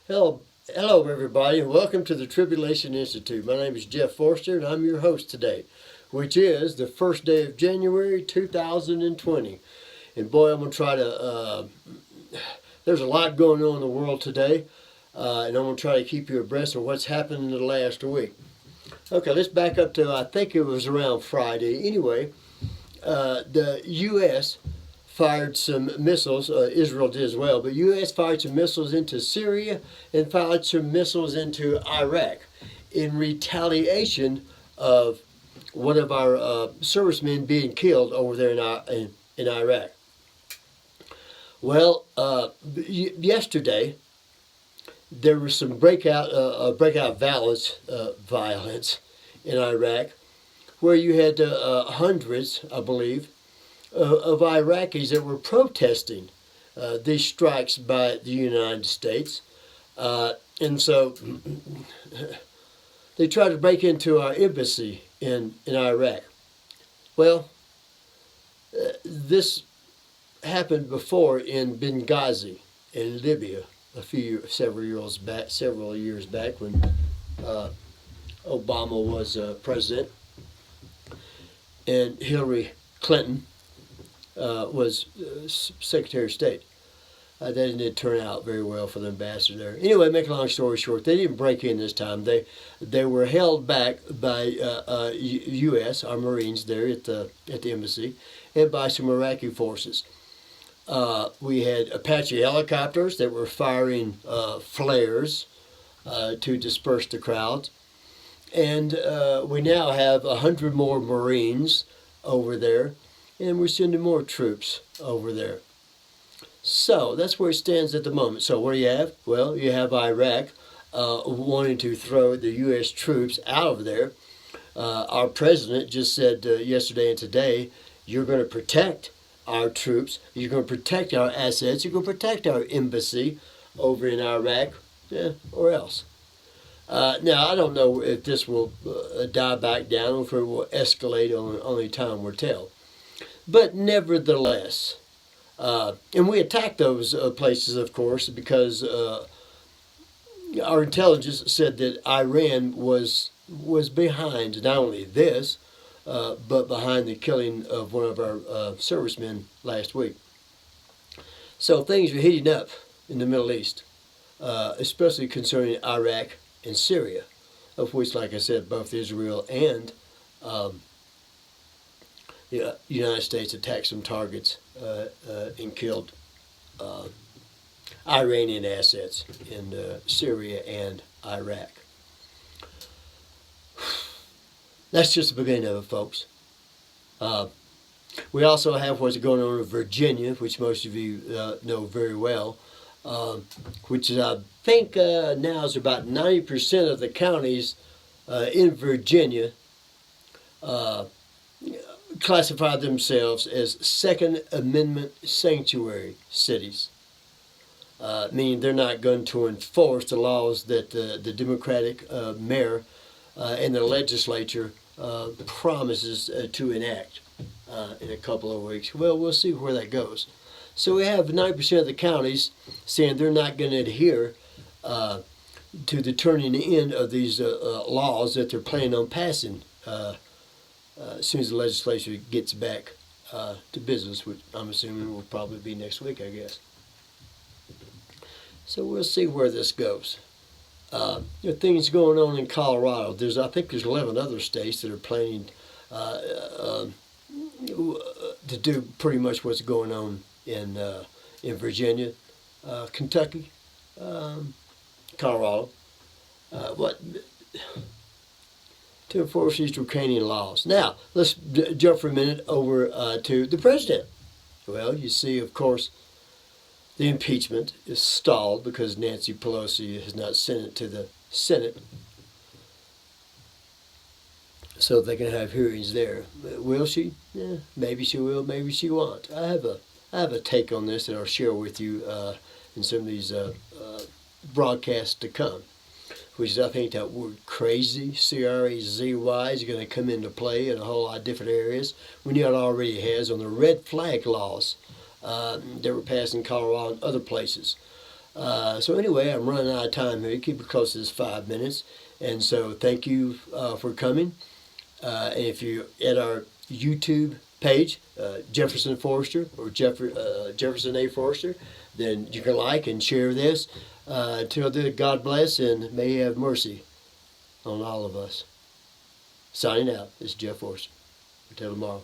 Hello, everybody, and welcome to the Tribulation Institute. My name is Jeff Forster, and I'm your host today, which is the first day of January 2020. And boy, I'm going to try to. There's a lot going on in the world today, and I'm going to try to keep you abreast of what's happened in the last week. Okay, let's back up to, I think it was around Friday. Anyway, the U.S. fired some missiles, Israel did as well, but U.S. fired some missiles into Syria and fired some missiles into Iraq in retaliation of one of our servicemen being killed over there in Iraq. Well, yesterday there was some breakout violence in Iraq, where you had hundreds, I believe, of Iraqis that were protesting these strikes by the United States. And so they tried to break into our embassy in Iraq. Well, this happened before in Benghazi in Libya several years back when Obama was president and Hillary Clinton was Secretary of State. That didn't turn out very well for the ambassador there. Anyway, make a long story short, they didn't break in this time. They were held back by U.S. our Marines there at the embassy, and by some Iraqi forces. We had Apache helicopters that were firing flares to disperse the crowds, and we now have 100 more Marines over there, and we're sending more troops over there. So that's where it stands at the moment. So what do you have? Well, you have Iraq wanting to throw the U.S. troops out of there. Our president just said yesterday and today, you're going to protect our troops, you're going to protect our assets, you're going to protect our embassy over in Iraq, or else. Now, I don't know if this will die back down or if it will escalate, only time will tell. But nevertheless, and we attacked those places, of course, because our intelligence said that Iran was behind not only this, but behind the killing of one of our servicemen last week. So things are heating up in the Middle East, especially concerning Iraq and Syria, of which, like I said, both Israel and the United States attacked some targets and killed Iranian assets in Syria and Iraq. That's just the beginning of it, folks. We also have what's going on in Virginia, which most of you know very well, which is, I think now is about 90% of the counties in Virginia classify themselves as Second Amendment sanctuary cities, meaning they're not going to enforce the laws that the Democratic mayor and the legislature promises to enact in a couple of weeks. Well, we'll see where that goes. So we have 90% of the counties saying they're not going to adhere to the turning in of these laws that they're planning on passing as soon as the legislature gets back to business, which I'm assuming will probably be next week, I guess. So we'll see where this goes. Things going on in Colorado. I think there's 11 other states that are planning to do pretty much what's going on in Virginia, Kentucky, Colorado. To enforce these draconian laws. Now, let's jump for a minute over to the president. Well, you see, of course, the impeachment is stalled because Nancy Pelosi has not sent it to the Senate so they can have hearings there. Will she? Yeah, maybe she will, maybe she won't. I have a take on this that I'll share with you in some of these broadcasts to come, which is, I think, that word crazy, C-R-A-Z-Y, is going to come into play in a whole lot of different areas. We know it already has on the red flag laws that were passed in Colorado and other places. So anyway, I'm running out of time here. Keep it close to this 5 minutes. And so thank you for coming. And if you're at our YouTube page, Jefferson Forrester or Jefferson A. Forrester, then you can like and share this. Till then, God bless and may He have mercy on all of us. Signing out, this is Jeff Forrester. Until tomorrow.